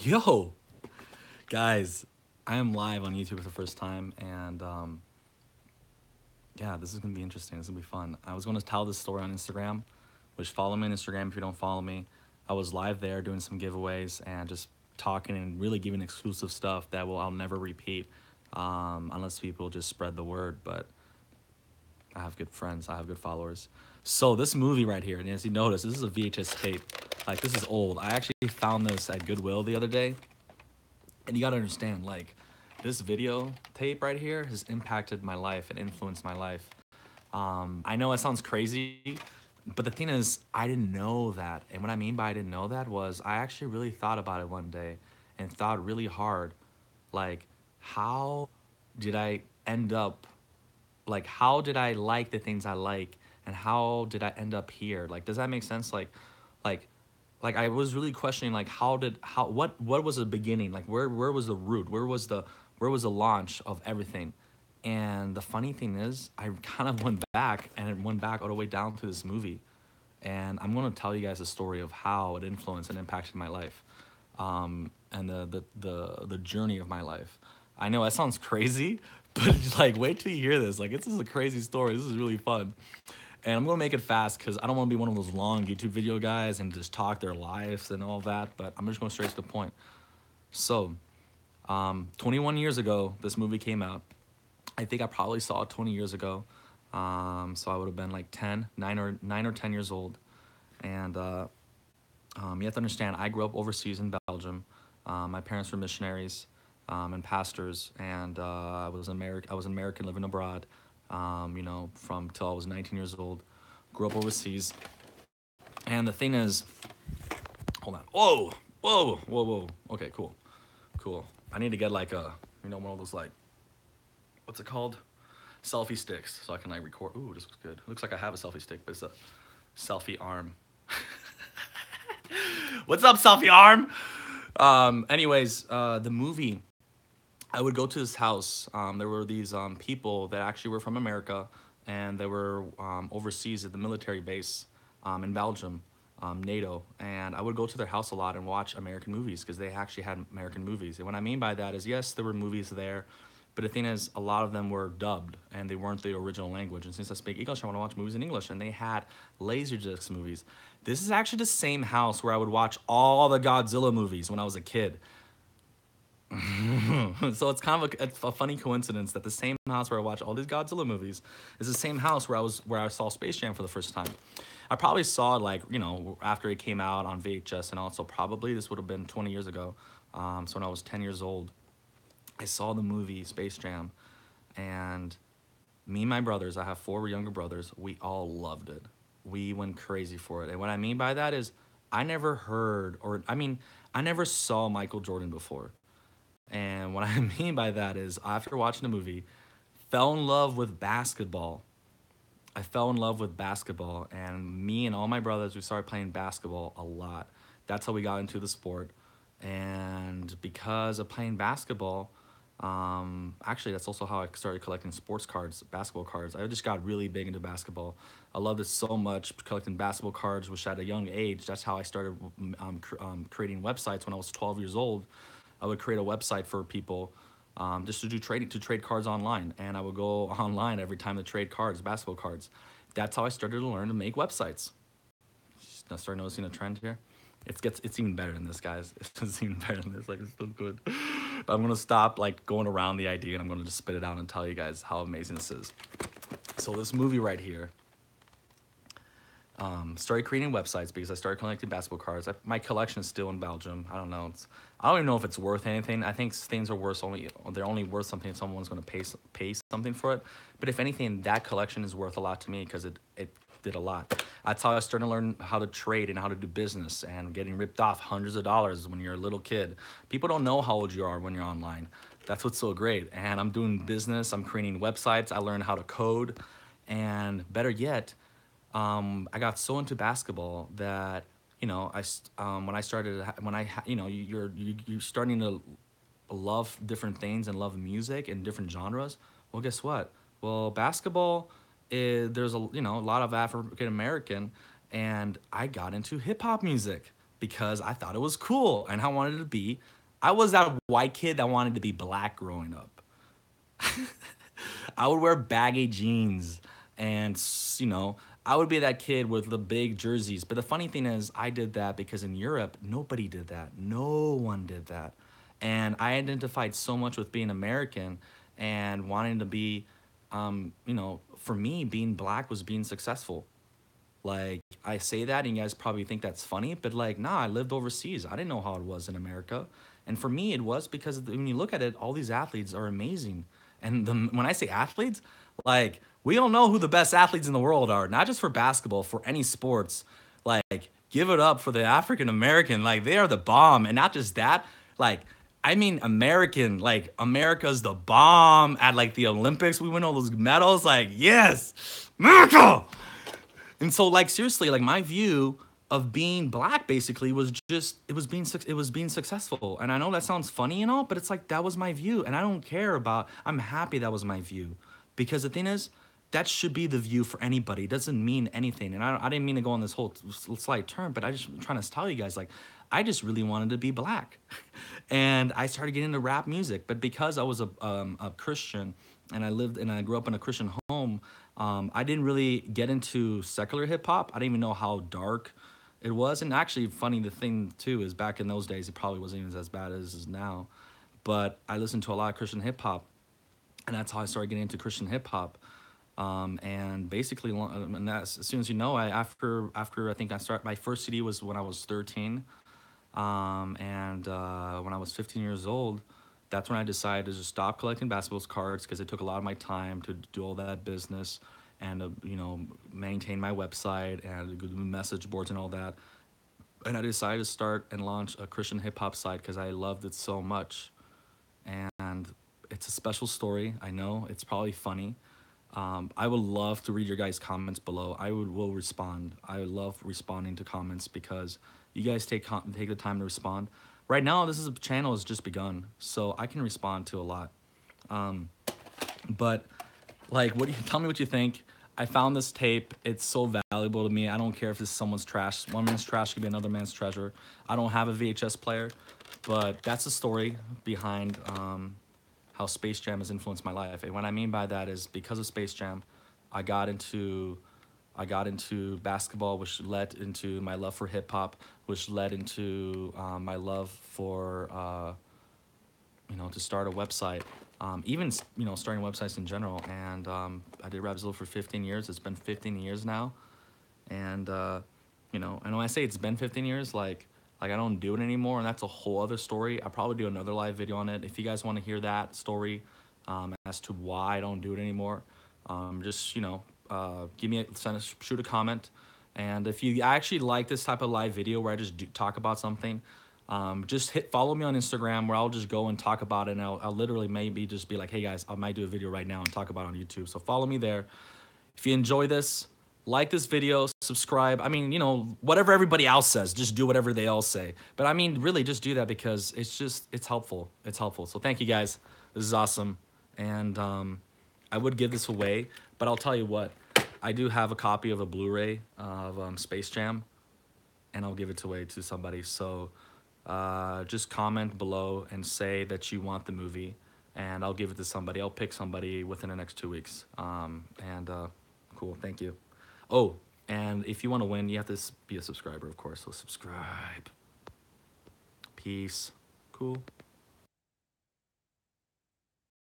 Yo, guys, I am live on YouTube for the first time, and yeah, this is gonna be interesting. This is gonna be fun. I was gonna tell this story on Instagram, which follow me on Instagram if you don't follow me. I was live there doing some giveaways and just talking and really giving exclusive stuff that I'll never repeat, unless people just spread the word. But I have good friends. I have good followers. So this movie right here, and as you notice, this is a VHS tape. Like this is old. I actually found this at Goodwill the other day. And you gotta understand, like, this video tape right here has impacted my life and influenced my life. I know it sounds crazy, but the thing is, I didn't know that. And what I mean by I didn't know that was I actually really thought about it one day and thought really hard, like, how did I end up, like, how did I like the things I like, and how did I end up here? Like, does that make sense? Like, like I was really questioning like how what was the beginning, like where was the root, where was the launch of everything. And the funny thing is I kind of went back and it went back all the way down to this movie, and I'm going to tell you guys the story of how it influenced and impacted my life, and the journey of my life. I know that sounds crazy, but like wait till you hear this. Like this is a crazy story. This is really fun. And I'm gonna make it fast because I don't want to be one of those long YouTube video guys and just talk their lives and all that. But I'm just going straight to the point. So, 21 years ago, this movie came out. I think I probably saw it 20 years ago. So I would have been like 9 or 10 years old. And you have to understand, I grew up overseas in Belgium. My parents were missionaries and pastors, and I was an American living abroad. From till I was 19 years old. Grew up overseas, and the thing is, hold on. Whoa, whoa, whoa, whoa. Okay, cool, cool. I need to get like a, one of those like, what's it called? Selfie sticks, so I can like record. Ooh, this looks good. It looks like I have a selfie stick, but it's a selfie arm. What's up, selfie arm? Anyways, the movie, I would go to this house. There were these people that actually were from America, and they were overseas at the military base in Belgium, NATO. And I would go to their house a lot and watch American movies because they actually had American movies. And what I mean by that is, yes, there were movies there, but the thing is, a lot of them were dubbed and they weren't the original language. And since I speak English, I want to watch movies in English. And they had Laserdisc movies. This is actually the same house where I would watch all the Godzilla movies when I was a kid. So it's kind of a funny coincidence that the same house where I watch all these Godzilla movies is the same house where I saw Space Jam for the first time. I probably saw it like after it came out on VHS, and also probably this would have been 20 years ago. So when I was 10 years old, I saw the movie Space Jam, and me and my brothers, I have four younger brothers, we all loved it. We went crazy for it. And what I mean by that is I never heard, or I mean, I never saw Michael Jordan before. And what I mean by that is, after watching the movie, fell in love with basketball. I fell in love with basketball, and me and all my brothers, we started playing basketball a lot. That's how we got into the sport. And because of playing basketball, actually, that's also how I started collecting sports cards, basketball cards. I just got really big into basketball. I loved it so much, collecting basketball cards, which at a young age, that's how I started creating websites when I was 12 years old. I would create a website for people just to do trading, to trade cards online, and I would go online every time to trade cards, basketball cards. That's how I started to learn to make websites. Now start noticing a trend here. It's even better than this, guys. It's even better than this. Like it's still good. But I'm gonna stop like going around the idea, and I'm gonna just spit it out and tell you guys how amazing this is. So this movie right here, started creating websites because I started collecting basketball cards. My collection is still in Belgium. I don't know. I don't even know if it's worth anything. I think things are worth they're only worth something if someone's going to pay something for it. But if anything, that collection is worth a lot to me because it did a lot. That's how I started to learn how to trade and how to do business, and getting ripped off hundreds of dollars when you're a little kid. People don't know how old you are when you're online. That's what's so great. And I'm doing business. I'm creating websites. I learned how to code, and better yet, I got so into basketball that when I started when I you're starting to love different things and love music and different genres. Well, guess what? Well, basketball is, there's a lot of African American, and I got into hip hop music because I thought it was cool and I wanted to be I was that white kid that wanted to be black growing up. I would wear baggy jeans and, I would be that kid with the big jerseys. But the funny thing is, I did that because in Europe, nobody did that. No one did that. And I identified so much with being American and wanting to be, for me, being black was being successful. Like, I say that and you guys probably think that's funny, but like, nah, I lived overseas. I didn't know how it was in America. And for me, it was because when you look at it, all these athletes are amazing. And when I say athletes, like, we don't know who the best athletes in the world are, not just for basketball, for any sports. Like, give it up for the African American. Like, they are the bomb. And not just that, like, I mean, American, like, America's the bomb at like the Olympics. We win all those medals. Like, yes, America. And so, like, seriously, like, my view of being black basically was just it was being successful. And I know that sounds funny and all, but it's like that was my view, and I don't care about. I'm happy that was my view, because the thing is, that should be the view for anybody. It doesn't mean anything. And I didn't mean to go on this whole slight turn, but I just am trying to tell you guys, like, I just really wanted to be black, and I started getting into rap music. But because I was a Christian, and I grew up in a Christian home, I didn't really get into secular hip hop. I didn't even know how dark it was. And actually, funny, the thing too is back in those days, it probably wasn't even as bad as it is now. But I listened to a lot of Christian hip hop, and that's how I started getting into Christian hip hop. And basically, and that's, as soon as you know, after I think I started, my first CD was when I was 13, and when I was 15 years old, that's when I decided to just stop collecting basketball cards, because it took a lot of my time to do all that business and maintain my website and the message boards and all that. And I decided to start and launch a Christian hip hop site because I loved it so much. And it's a special story. I know it's probably funny. I would love to read your guys' comments below. Will respond. I love responding to comments because you guys take the time to respond. Right now, this is a channel has just begun, so I can respond to a lot. But like, what do you tell me what you think? I found this tape. It's so valuable to me. I don't care if this is someone's trash. One man's trash could be another man's treasure. I don't have a VHS player, but that's the story behind how Space Jam has influenced my life. And what I mean by that is because of Space Jam, I got into basketball, which led into my love for hip hop, which led into my love for to start a website, even starting websites in general. And I did Rapzilla for 15 years. It's been 15 years now, and and when I say it's been 15 years, like I don't do it anymore, and that's a whole other story. I'll probably do another live video on it. If you guys want to hear that story as to why I don't do it anymore, just give me shoot a comment. And if you actually like this type of live video where I just talk about something, just follow me on Instagram, where I'll just go and talk about it, and I'll literally maybe just be like, hey guys, I might do a video right now and talk about it on YouTube. So follow me there. If you enjoy this, like this video, subscribe. I mean, whatever everybody else says, just do whatever they all say. But I mean, really just do that because it's helpful. It's helpful. So thank you guys. This is awesome. And I would give this away, but I'll tell you what, I do have a copy of a Blu-ray of Space Jam, and I'll give it away to somebody. So just comment below and say that you want the movie, and I'll give it to somebody. I'll pick somebody within the next 2 weeks. Cool, thank you. Oh, and if you want to win, you have to be a subscriber, of course. So subscribe. Peace. Cool.